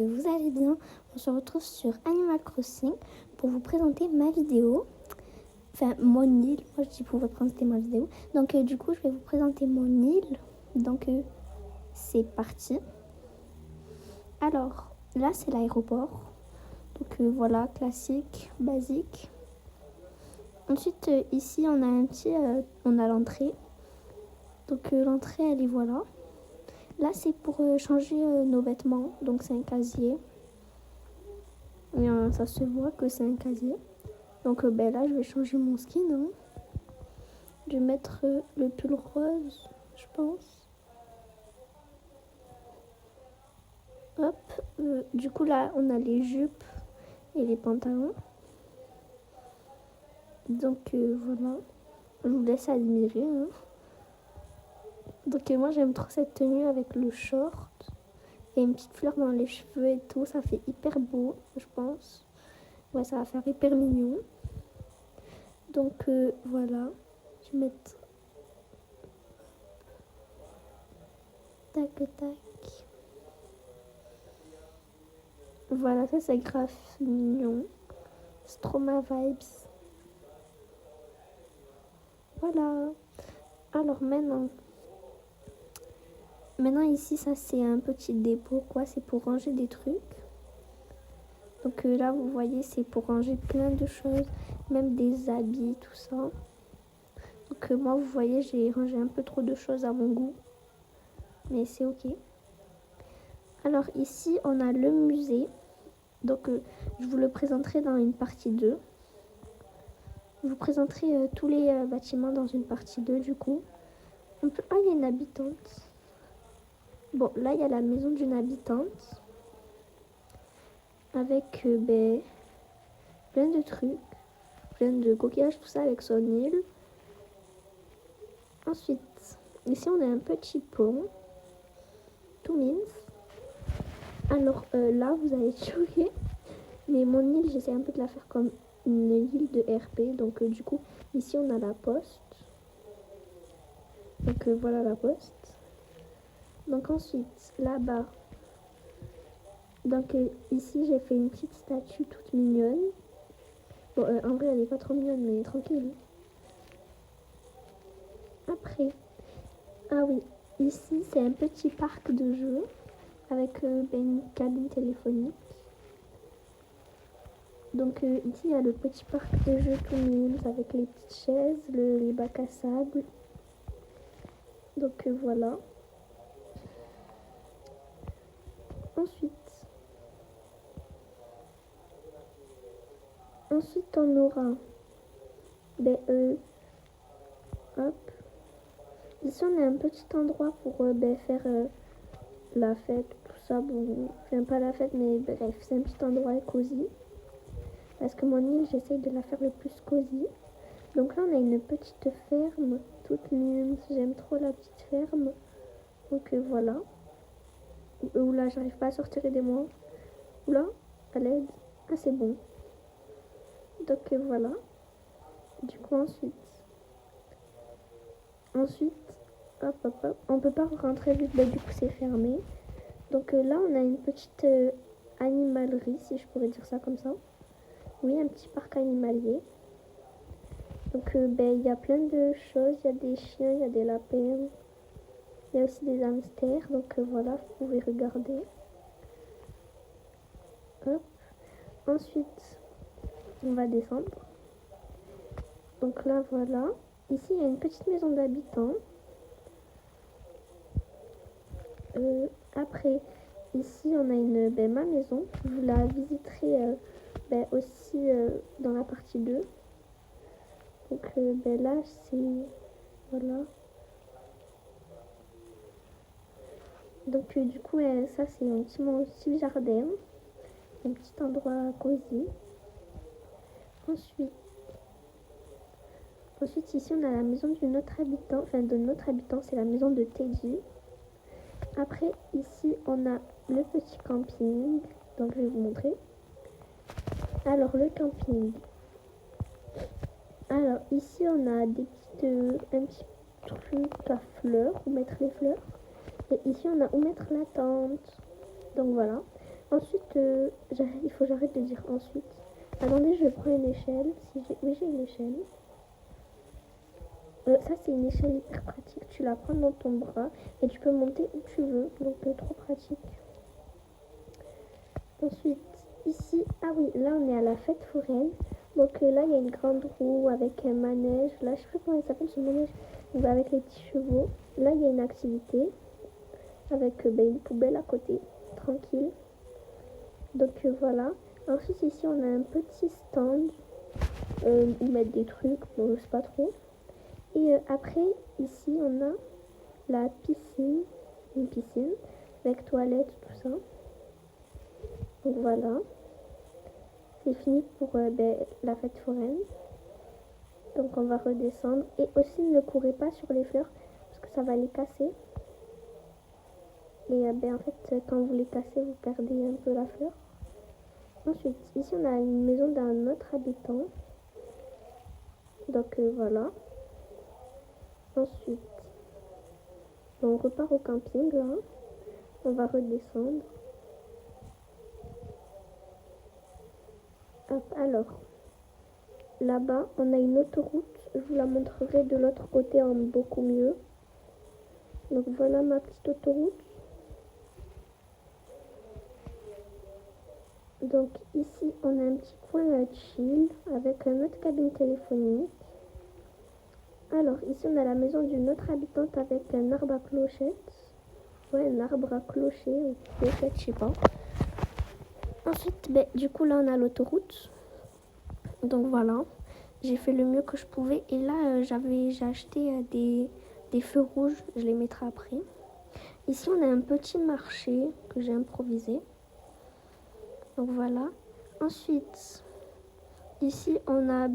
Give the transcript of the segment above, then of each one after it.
que vous allez bien. On se retrouve sur Animal Crossing pour vous présenter ma vidéo. Enfin, mon île. Moi, je dis pour vous présenter ma vidéo. Donc, du coup, je vais vous présenter mon île. Donc, c'est parti. Alors, là, c'est l'aéroport. Donc, voilà, classique, basique. Ensuite, ici, on a on a l'entrée. Donc, l'entrée, elle est voilà. Là, c'est pour changer nos vêtements. Donc, c'est un casier. Et ça se voit que c'est un casier. Donc, là, je vais changer mon skin. Hein. Je vais mettre le pull rose, je pense. Hop. Du coup, là, on a les jupes et les pantalons. Donc, voilà. Je vous laisse admirer. Hein. Donc, moi, j'aime trop cette tenue avec le short. Et une petite fleur dans les cheveux et tout. Ça fait hyper beau, je pense. Ouais, ça va faire hyper mignon. Donc, voilà. Je vais mettre... Tac, tac. Voilà, ça, c'est grave mignon. C'est trop ma vibes. Voilà. Alors, Maintenant, ici, ça, c'est un petit dépôt, quoi. C'est pour ranger des trucs. Donc, là, vous voyez, c'est pour ranger plein de choses. Même des habits, tout ça. Donc, moi, vous voyez, j'ai rangé un peu trop de choses à mon goût. Mais c'est ok. Alors, ici, on a le musée. Donc, je vous le présenterai dans une partie 2. Je vous présenterai tous les bâtiments dans une partie 2, du coup. Ah, il y a une habitante. Bon, là, il y a la maison d'une habitante. Avec plein de trucs. Plein de coquillages, tout ça, avec son île. Ensuite, ici, on a un petit pont. Tout mince. Alors, là, vous allez être choqués. Mais mon île, j'essaie un peu de la faire comme une île de RP. Donc, du coup, ici, on a la poste. Donc, voilà la poste. Donc, ensuite, là-bas. Donc, ici, j'ai fait une petite statue toute mignonne. Bon, en vrai, elle est pas trop mignonne, mais tranquille. Après, ah oui, ici, c'est un petit parc de jeux avec une cabine téléphonique. Donc, ici, il y a le petit parc de jeux tout mignon avec les petites chaises, les bacs à sable. Donc, voilà. Ensuite, on aura hop. Ici, on a un petit endroit pour faire la fête, tout ça. Bon, enfin, pas la fête, mais bref, c'est un petit endroit cosy. Parce que mon île, j'essaye de la faire le plus cosy. Donc là, on a une petite ferme, toute mignonne. J'aime trop la petite ferme. Donc voilà. Oula, j'arrive pas à sortir, aidez-moi. Oula, à l'aide. Ah, c'est bon. Donc voilà. Du coup, ensuite, hop. On peut pas rentrer vite, du coup, c'est fermé. Donc là, on a une petite animalerie, si je pourrais dire ça comme ça. Oui, un petit parc animalier. Donc, il y a plein de choses. Il y a des chiens, il y a des lapins. Il y a aussi des hamsters. Donc, voilà, vous pouvez regarder. Hop. Ensuite, on va descendre. Donc là, voilà. Ici, il y a une petite maison d'habitants. Après, ici, on a ma maison. Je vous la visiterai aussi dans la partie 2. Donc là, c'est... Voilà. Donc du coup, ça, c'est mon petit jardin. Un petit endroit cosy. Ensuite, ici, on a la maison d'une autre habitant. Enfin, de notre habitant, c'est la maison de Teddy. Après, ici, on a le petit camping. Donc, je vais vous montrer. Alors, le camping. Alors, ici, on a un petit truc à fleurs, où mettre les fleurs. Et ici, on a où mettre la tente. Donc, voilà. Ensuite, il faut que j'arrête de dire ensuite. Attendez, je prends une échelle. Oui, j'ai une échelle. Ça, c'est une échelle hyper pratique. Tu la prends dans ton bras et tu peux monter où tu veux. Donc, trop pratique. Ensuite, ici, ah oui, là, on est à la fête foraine. Donc, là, il y a une grande roue avec un manège. Là, je sais pas comment il s'appelle ce manège. Donc, avec les petits chevaux. Là, il y a une activité avec une poubelle à côté. Tranquille. Donc, voilà. Ensuite, ici, on a un petit stand où mettre des trucs. Bon, je sais pas trop. Et après, ici, on a la piscine, une piscine avec toilettes, tout ça. Donc voilà, c'est fini pour la fête foraine. Donc on va redescendre. Et aussi, ne courez pas sur les fleurs parce que ça va les casser. Et en fait, quand vous les cassez, vous perdez un peu la fleur. Ensuite, ici, on a une maison d'un autre habitant. Donc voilà. Ensuite, on repart au camping là. On va redescendre. Hop, alors, là-bas, on a une autoroute. Je vous la montrerai de l'autre côté en beaucoup mieux. Donc voilà ma petite autoroute. Donc ici, on a un petit coin chill avec notre cabine téléphonique. Alors ici, on a la maison d'une autre habitante avec un arbre à clochettes. Ouais, un arbre à clocher ou clochette, je sais pas. Ensuite, du coup, là, on a l'autoroute. Donc voilà, j'ai fait le mieux que je pouvais. Et là, j'ai acheté des feux rouges. Je les mettrai après. Ici, on a un petit marché que j'ai improvisé. Donc voilà. Ensuite, ici, on a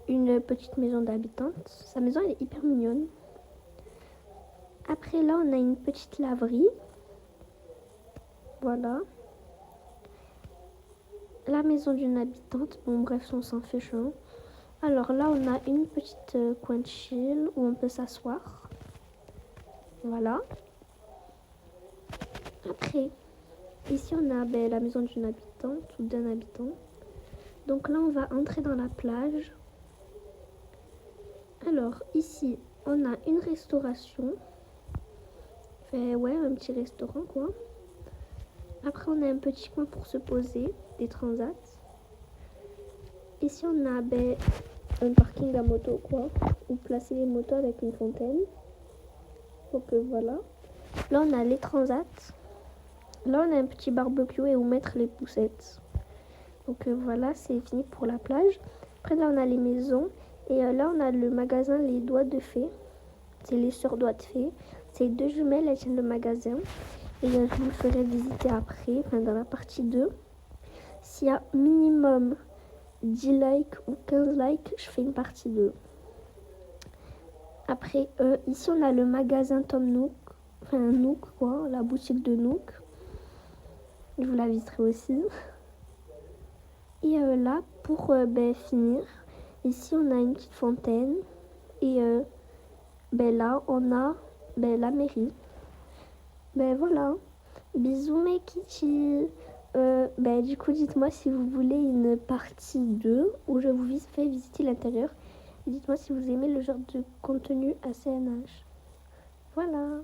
une petite maison d'habitante. Sa maison, elle est hyper mignonne. Après, là, on a une petite laverie. Voilà. La maison d'une habitante. Bon, bref, on s'en fiche. Hein. Alors là, on a une petite coin de chill où on peut s'asseoir. Voilà. Après, ici, on a la maison d'une habitante ou d'un habitant. Donc là, on va entrer dans la plage. Alors, ici, on a une restauration. Ouais, un petit restaurant, quoi. Après, on a un petit coin pour se poser, des transats. Ici, on a un parking à moto, quoi. Où placer les motos avec une fontaine. Donc, voilà. Là, on a les transats. Là, on a un petit barbecue et où mettre les poussettes. Donc, voilà, c'est fini pour la plage. Après, là, on a les maisons. Et là, on a le magasin Les Doigts de Fée. C'est les sœurs Doigts de Fée. C'est 2 jumelles, elles tiennent le magasin. Et je vous le ferai visiter après, dans la partie 2. S'il y a minimum 10 likes ou 15 likes, je fais une partie 2. Après, ici, on a le magasin Tom Nook. Enfin, Nook, quoi. La boutique de Nook. Je vous la visiterai aussi. Et là, pour finir, ici, on a une petite fontaine. Et là, on a la mairie. Voilà. Bisous mes kitty. Du coup, dites-moi si vous voulez une partie 2 où je vous fais visiter l'intérieur. Dites-moi si vous aimez le genre de contenu ACNH. Voilà.